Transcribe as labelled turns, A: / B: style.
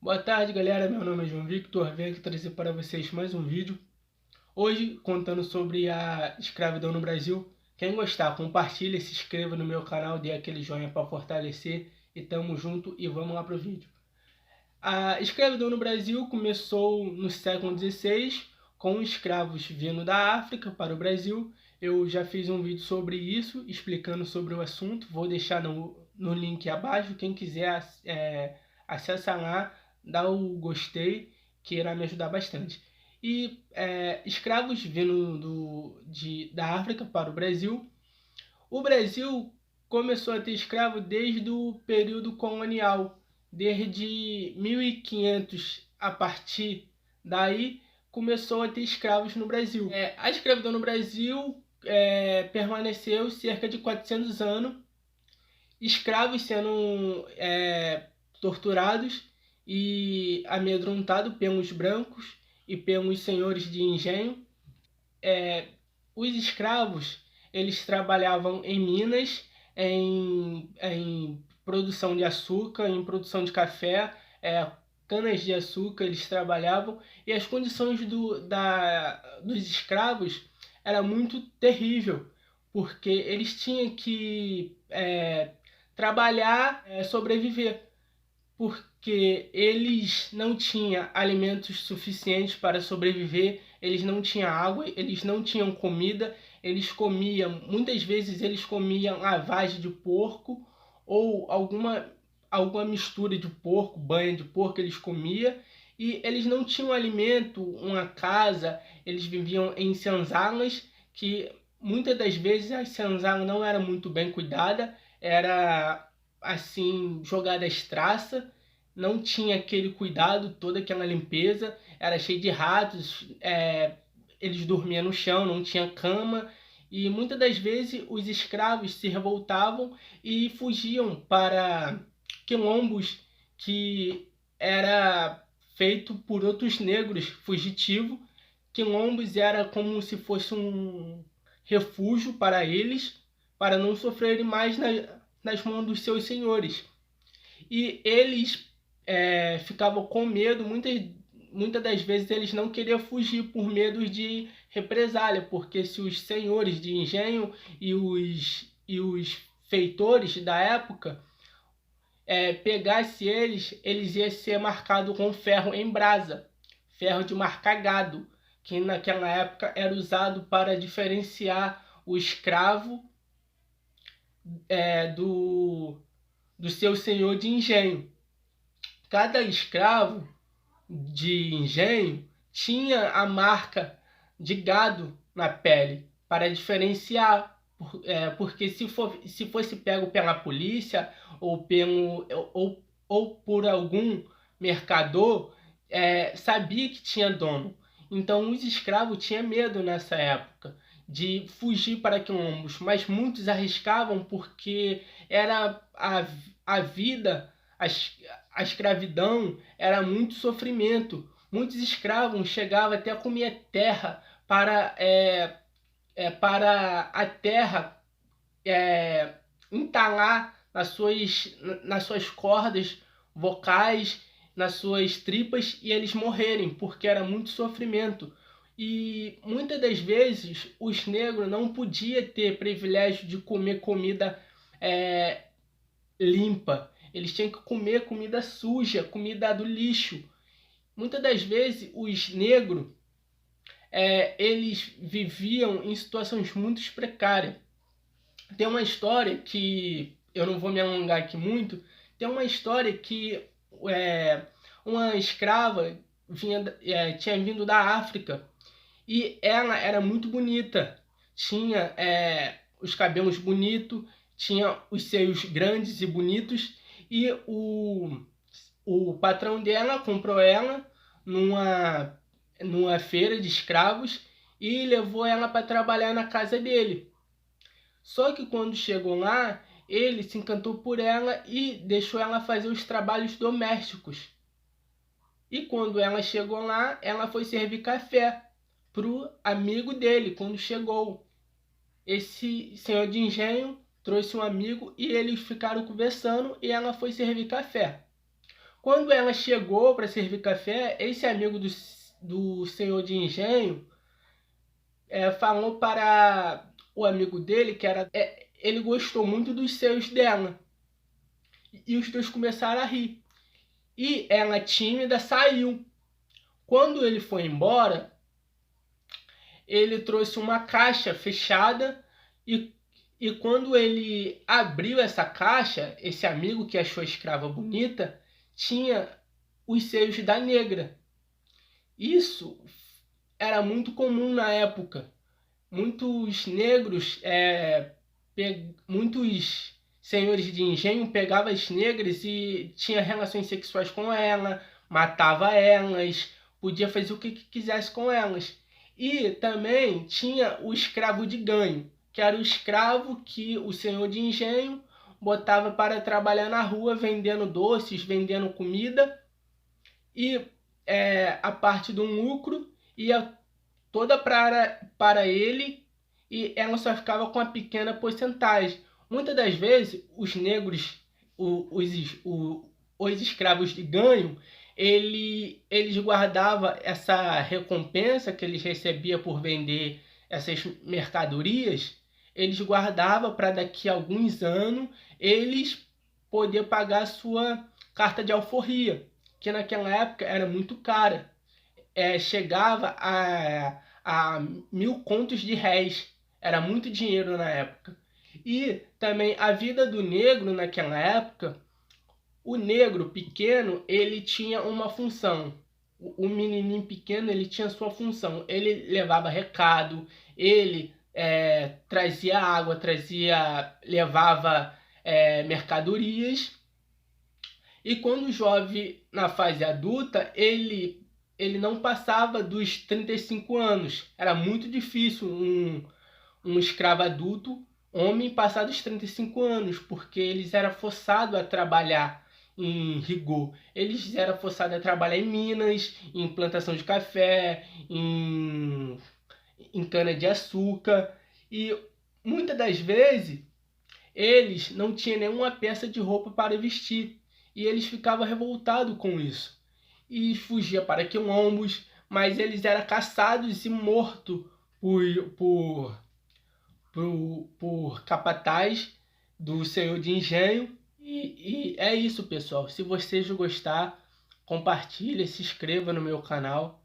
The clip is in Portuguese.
A: Boa tarde, galera. Meu nome é João Victor. Venho aqui trazer para vocês mais um vídeo. Hoje, contando sobre a escravidão no Brasil. Quem gostar, compartilha, se inscreva no meu canal, dê aquele joinha para fortalecer. E tamo junto e vamos lá pro vídeo. A escravidão no Brasil começou no século XVI, com escravos vindo da África para o Brasil. Eu já fiz um vídeo sobre isso, explicando sobre o assunto. Vou deixar no link abaixo. Quem quiser acessa lá, dá o gostei, que irá me ajudar bastante. E escravos vindo da África para o Brasil. O Brasil começou a ter escravo desde o período colonial, desde 1500 a partir daí começou a ter escravos no Brasil. A escravidão no Brasil permaneceu cerca de 400 anos, escravos sendo torturados e amedrontados pelos brancos e pelos senhores de engenho. Os escravos, eles trabalhavam em minas, em produção de açúcar, em produção de café, canas de açúcar eles trabalhavam, e as condições dos escravos era muito terrível, porque eles tinham que trabalhar, sobreviver, porque eles não tinham alimentos suficientes para sobreviver, eles não tinham água, eles não tinham comida, eles comiam, muitas vezes eles comiam lavagem de porco ou alguma mistura de porco, banha de porco eles comiam, e eles não tinham alimento, uma casa, eles viviam em senzalas, que muitas das vezes a senzala não era muito bem cuidada, era assim, jogada às traças, não tinha aquele cuidado, toda aquela limpeza, era cheio de ratos, eles dormiam no chão, não tinha cama, e muitas das vezes os escravos se revoltavam e fugiam para quilombos que era feito por outros negros fugitivos. Quilombos era como se fosse um refúgio para eles, para não sofrerem mais nas mãos dos seus senhores. E eles ficavam com medo, muitas das vezes eles não queriam fugir por medo de represália, porque se os senhores de engenho e os feitores da época pegasse eles iam ser marcados com ferro em brasa, ferro de marcar gado, que naquela época era usado para diferenciar o escravo do seu senhor de engenho. Cada escravo de engenho tinha a marca de gado na pele para diferenciar, porque se fosse pego pela polícia ou por algum mercador, sabia que tinha dono. Então os escravos tinham medo nessa época de fugir para quilombos, mas muitos arriscavam porque era a vida, a escravidão era muito sofrimento. Muitos escravos chegavam até a comer terra para a terra entalar nas suas cordas vocais, nas suas tripas, e eles morrerem, porque era muito sofrimento. E muitas das vezes os negros não podiam ter privilégio de comer comida limpa. Eles tinham que comer comida suja, comida do lixo. Muitas das vezes os negros eles viviam em situações muito precárias. Tem uma história que eu não vou me alongar aqui muito. Tem uma história que uma escrava tinha vindo da África e ela era muito bonita. Tinha os cabelos bonitos, tinha os seios grandes e bonitos, e o patrão dela comprou ela numa feira de escravos e levou ela para trabalhar na casa dele. Só que quando chegou lá, ele se encantou por ela e deixou ela fazer os trabalhos domésticos. E quando ela chegou lá, ela foi servir café pro amigo dele. Quando chegou, esse senhor de engenho trouxe um amigo e eles ficaram conversando e ela foi servir café. Quando ela chegou para servir café, esse amigo do senhor de engenho falou para o amigo dele que ele gostou muito dos seios dela. E os dois começaram a rir. E ela, tímida, saiu. Quando ele foi embora, ele trouxe uma caixa fechada e quando ele abriu essa caixa, esse amigo que achou a escrava bonita tinha os seios da negra. Isso era muito comum na época. Muitos negros, muitos senhores de engenho pegavam as negras e tinha relações sexuais com elas, matava elas, podia fazer o que quisesse com elas. E também tinha o escravo de ganho, que era o escravo que o senhor de engenho botava para trabalhar na rua vendendo doces, vendendo comida, e a parte do lucro ia toda para ele e ela só ficava com a pequena porcentagem. Muitas das vezes, os negros, os escravos de ganho, eles guardavam essa recompensa que eles recebiam por vender essas mercadorias, eles guardavam para daqui a alguns anos eles poder pagar a sua carta de alforria, que naquela época era muito cara. Chegava a 1.000 contos de réis. Era muito dinheiro na época. E também a vida do negro naquela época, o negro pequeno, ele tinha uma função. O menininho pequeno, ele tinha sua função. Ele levava recado, ele trazia água, levava mercadorias. E quando o jovem, na fase adulta, ele não passava dos 35 anos. Era muito difícil um escravo adulto, homem, passar dos 35 anos, porque eles eram forçados a trabalhar em rigor. Eles eram forçados a trabalhar em minas, em plantação de café, em cana-de-açúcar. E muitas das vezes eles não tinham nenhuma peça de roupa para vestir. E eles ficavam revoltados com isso. E fugiam para quilombos, mas eles eram caçados e mortos por capataz do senhor de engenho. E é isso, pessoal. Se vocês gostar, compartilhe, se inscreva no meu canal.